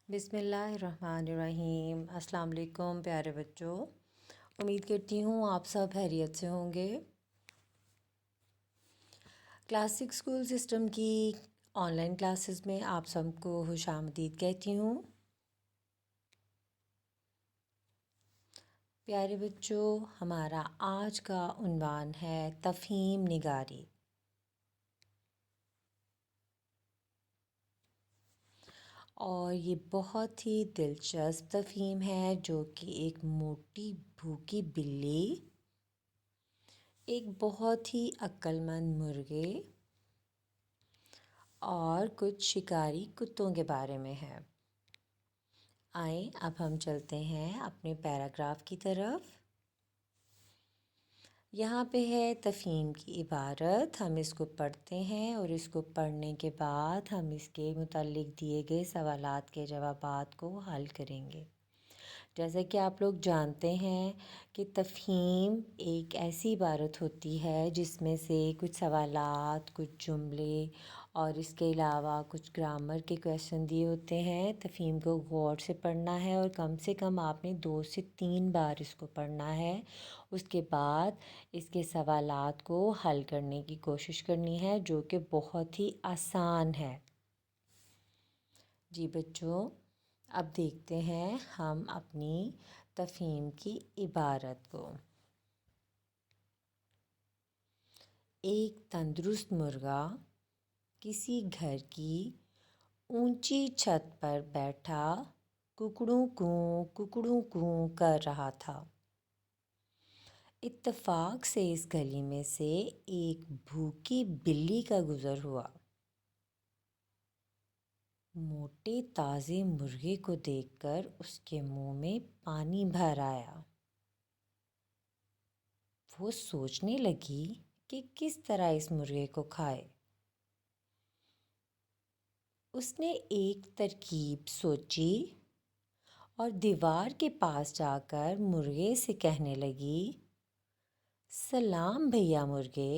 بسم اللہ الرحمن الرحیم۔ السلام علیکم پیارے بچوں، امید کرتی ہوں آپ سب خیریت سے ہوں گے۔ کلاسک اسکول سسٹم کی آن لائن کلاسز میں آپ سب کو خوش آمدید کہتی ہوں۔ پیارے بچوں، ہمارا آج کا عنوان ہے تفہیم نگاری۔ اور یہ بہت ہی دلچسپ تفہیم ہے جو کہ ایک موٹی بھوکی بلی، ایک بہت ہی عقل مند مرغے اور کچھ شکاری کتوں کے بارے میں ہے۔ آئیں اب ہم چلتے ہیں اپنے پیراگراف کی طرف۔ یہاں پہ ہے تفہیم کی عبارت، ہم اس کو پڑھتے ہیں اور اس کو پڑھنے کے بعد ہم اس کے متعلق دیے گئے سوالات کے جوابات کو حل کریں گے۔ جیسا کہ آپ لوگ جانتے ہیں کہ تفہیم ایک ایسی عبارت ہوتی ہے جس میں سے کچھ سوالات، کچھ جملے اور اس کے علاوہ کچھ گرامر کے کویسچن دیے ہوتے ہیں۔ تفہیم کو غور سے پڑھنا ہے اور کم سے کم آپ نے 2 سے 3 بار اس کو پڑھنا ہے۔ اس کے بعد اس کے سوالات کو حل کرنے کی کوشش کرنی ہے جو کہ بہت ہی آسان ہے۔ جی بچوں، اب دیکھتے ہیں ہم اپنی تفہیم کی عبارت کو۔ ایک تندرست مرغا کسی گھر کی اونچی چھت پر بیٹھا ککڑوں کوں کر رہا تھا۔ اتفاق سے اس گلی میں سے ایک بھوکی بلی کا گزر ہوا۔ موٹے تازے مرغے کو دیکھ کر اس کے منہ میں پانی بھر آیا۔ وہ سوچنے لگی کہ کس طرح اس مرغے کو کھائے۔ اس نے ایک ترکیب سوچی اور دیوار کے پاس جا کر مرغے سے کہنے لگی، سلام بھیا مرغے،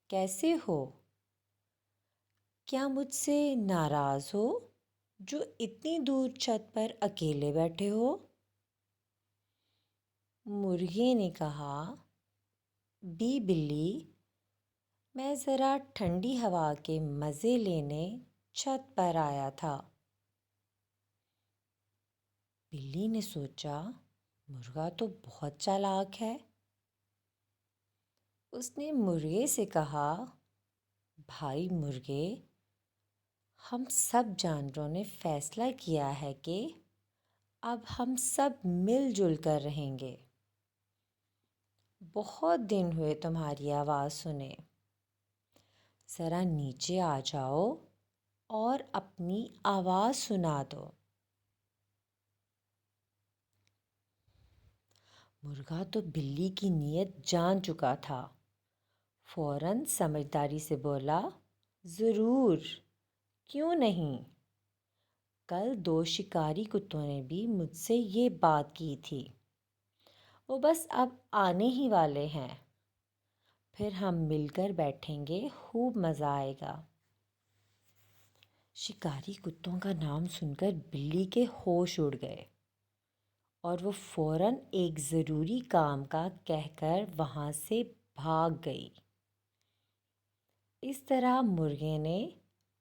کیسے ہو؟ کیا مجھ سے ناراض ہو جو اتنی دور چھت پر اکیلے بیٹھے ہو؟ مرغے نے کہا، بلی، میں ذرا ٹھنڈی ہوا کے مزے لینے چھت پر آیا تھا۔ بلی نے سوچا، مرغا تو بہت چالاک ہے۔ اس نے مرغے سے کہا، بھائی مرغے، ہم سب جانوروں نے فیصلہ کیا ہے کہ اب ہم سب مل جل کر رہیں گے۔ بہت دن ہوئے تمہاری آواز سنے۔ ذرا نیچے آ جاؤ اور اپنی آواز سنا دو۔ مرغا تو بلی کی نیت جان چکا تھا۔ فوراً سمجھداری سے بولا، ضرور، کیوں نہیں؟ کل 2 شکاری کتوں نے بھی مجھ سے یہ بات کی تھی۔ وہ بس اب آنے ہی والے ہیں، پھر ہم مل کر بیٹھیں گے، خوب مزہ آئے گا۔ شکاری کتوں کا نام سن کر بلی کے ہوش اڑ گئے اور وہ فوراً ایک ضروری کام کا کہہ کر وہاں سے بھاگ گئی۔ اس طرح مرغے نے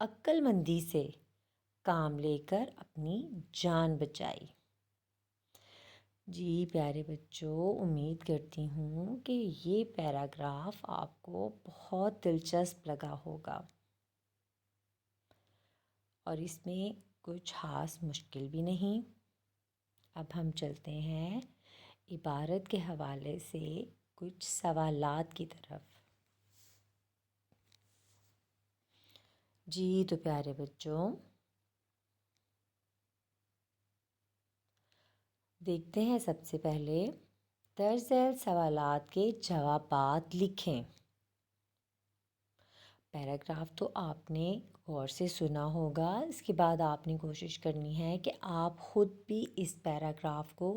عقل مندی سے کام لے کر اپنی جان بچائی۔ جی پیارے بچوں، امید کرتی ہوں کہ یہ پیراگراف آپ کو بہت دلچسپ لگا ہوگا اور اس میں کچھ خاص مشکل بھی نہیں۔ اب ہم چلتے ہیں عبارت کے حوالے سے کچھ سوالات کی طرف۔ جی تو پیارے بچوں، دیکھتے ہیں سب سے پہلے درج ذیل سوالات کے جوابات لکھیں۔ پیراگراف تو آپ نے غور سے سنا ہوگا، اس کے بعد آپ نے کوشش کرنی ہے کہ آپ خود بھی اس پیراگراف کو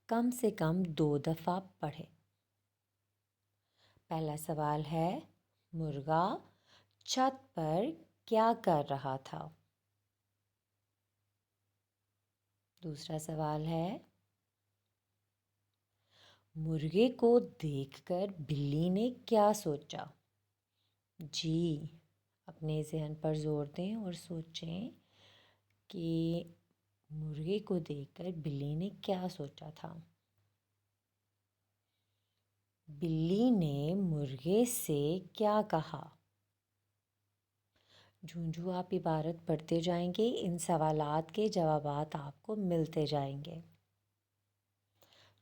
کم سے کم 2 دفعہ پڑھیں۔ پہلا سوال ہے، مرغا چھت پر کیا کر رہا تھا؟ دوسرا سوال ہے، مرغے کو دیکھ کر بلی نے کیا سوچا؟ جی، اپنے ذہن پر زور دیں اور سوچیں کہ مرغے کو دیکھ کر بلی نے کیا سوچا تھا۔ بلی نے مرغے سے کیا کہا؟ جوں آپ عبارت پڑھتے جائیں گے ان سوالات کے جوابات آپ کو ملتے جائیں گے۔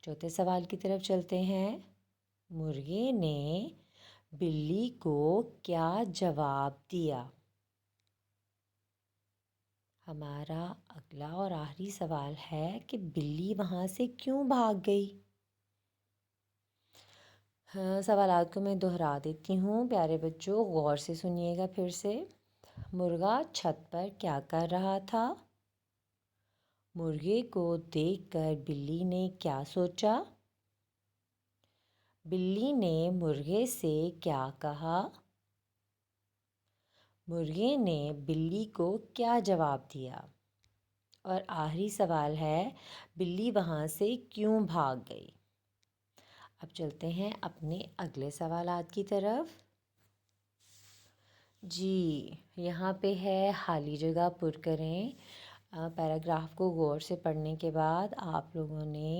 چوتھے سوال کی طرف چلتے ہیں۔ مرغے نے بلی کو کیا جواب دیا؟ ہمارا اگلا اور آخری سوال ہے کہ بلی وہاں سے کیوں بھاگ گئی؟ سوالات کو میں دہرا دیتی ہوں، پیارے بچوں غور سے سنیے گا پھر سے۔ مرغا چھت پر کیا کر رہا تھا؟ مرغے کو دیکھ کر بلی نے کیا سوچا؟ بلی نے مرغے سے کیا کہا؟ مرغے نے بلی کو کیا جواب دیا؟ اور آخری سوال ہے، بلی وہاں سے کیوں بھاگ گئی؟ اب چلتے ہیں اپنے اگلے سوالات کی طرف۔ جی، یہاں پہ ہے خالی جگہ پر کریں۔ پیراگراف کو غور سے پڑھنے کے بعد آپ لوگوں نے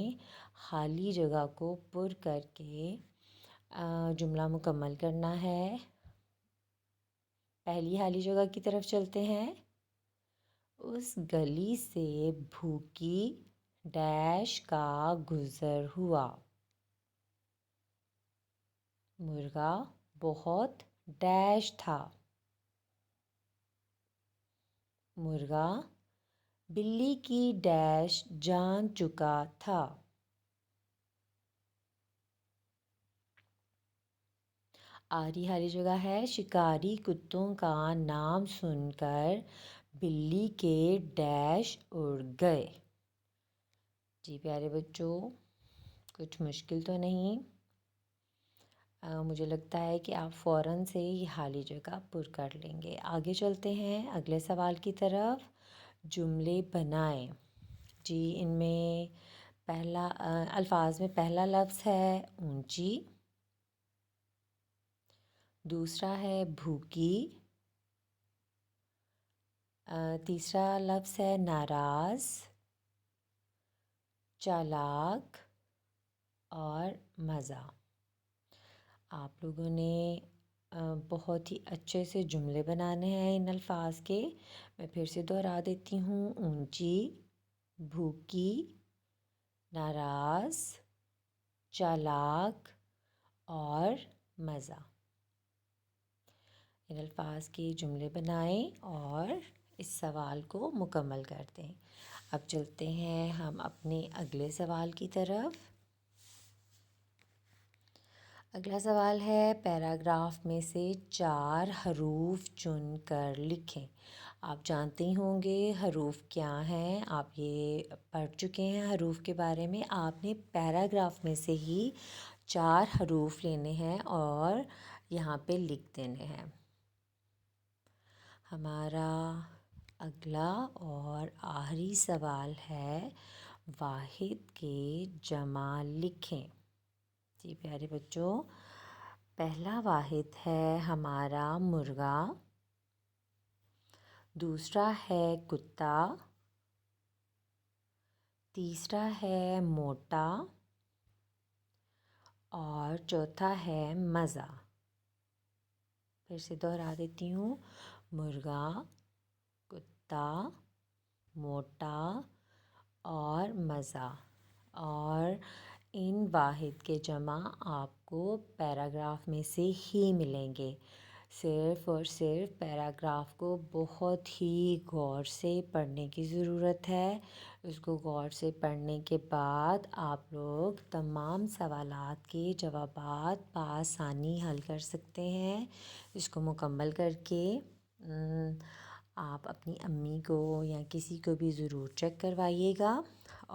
خالی جگہ کو پر کر کے جملہ مکمل کرنا ہے۔ پہلی خالی جگہ کی طرف چلتے ہیں۔ اس گلی سے بھوکی ڈیش کا گزر ہوا۔ مرغا بہت ڈیش تھا۔ مرغا بلی کی ڈیش جان چکا تھا۔ آخری خالی جگہ ہے، شکاری کتوں کا نام سن کر بلی کے ڈیش اڑ گئے۔ جی پیارے بچوں، کچھ مشکل تو نہیں، مجھے لگتا ہے کہ آپ فوراً سے یہ خالی جگہ پر کر لیں گے۔ آگے چلتے ہیں اگلے سوال کی طرف۔ جملے بنائیں۔ جی، ان میں الفاظ میں پہلا لفظ ہے اونچی، دوسرا ہے بھوکی، تیسرا لفظ ہے ناراض، چالاک اور مزہ۔ آپ لوگوں نے بہت ہی اچھے سے جملے بنانے ہیں ان الفاظ کے۔ میں پھر سے دہرا دیتی ہوں، اونچی، بھوکی، ناراض، چالاک اور مزہ۔ ان الفاظ کے جملے بنائیں اور اس سوال کو مکمل کر دیں۔ اب چلتے ہیں ہم اپنے اگلے سوال کی طرف۔ اگلا سوال ہے، پیراگراف میں سے 4 حروف چن کر لکھیں۔ آپ جانتے ہی ہوں گے حروف کیا ہیں، آپ یہ پڑھ چکے ہیں حروف کے بارے میں۔ آپ نے پیراگراف میں سے ہی 4 حروف لینے ہیں اور یہاں پہ لکھ دینے ہیں۔ ہمارا اگلا اور آخری سوال ہے، واحد کے جمع لکھیں۔ جی پیارے بچوں، پہلا واحد ہے ہمارا مرغا، دوسرا ہے کتا، تیسرا ہے موٹا اور چوتھا ہے مزہ۔ پھر سے دہرا دیتی ہوں، مرغا، کتا، موٹا اور مزہ۔ اور ان واحد کے جمع آپ کو پیراگراف میں سے ہی ملیں گے۔ صرف اور صرف پیراگراف کو بہت ہی غور سے پڑھنے کی ضرورت ہے۔ اس کو غور سے پڑھنے کے بعد آپ لوگ تمام سوالات کے جوابات بآسانی حل کر سکتے ہیں۔ اس کو مکمل کر کے آپ اپنی امی کو یا کسی کو بھی ضرور چیک کروائیے گا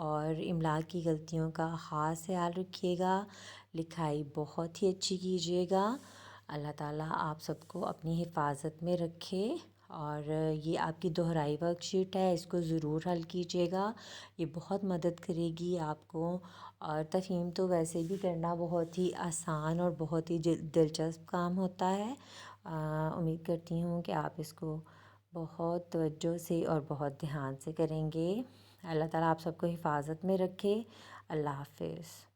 اور املا کی غلطیوں کا خاص خیال رکھیے گا۔ لکھائی بہت ہی اچھی کیجیے گا۔ اللہ تعالیٰ آپ سب کو اپنی حفاظت میں رکھے اور یہ آپ کی دہرائی ورک شیٹ ہے، اس کو ضرور حل کیجیے گا، یہ بہت مدد کرے گی آپ کو۔ اور تفہیم تو ویسے بھی کرنا بہت ہی آسان اور بہت ہی دلچسپ کام ہوتا ہے۔ امید کرتی ہوں کہ آپ اس کو بہت توجہ سے اور بہت دھیان سے کریں گے۔ اللہ تعالیٰ آپ سب کو حفاظت میں رکھے۔ اللہ حافظ۔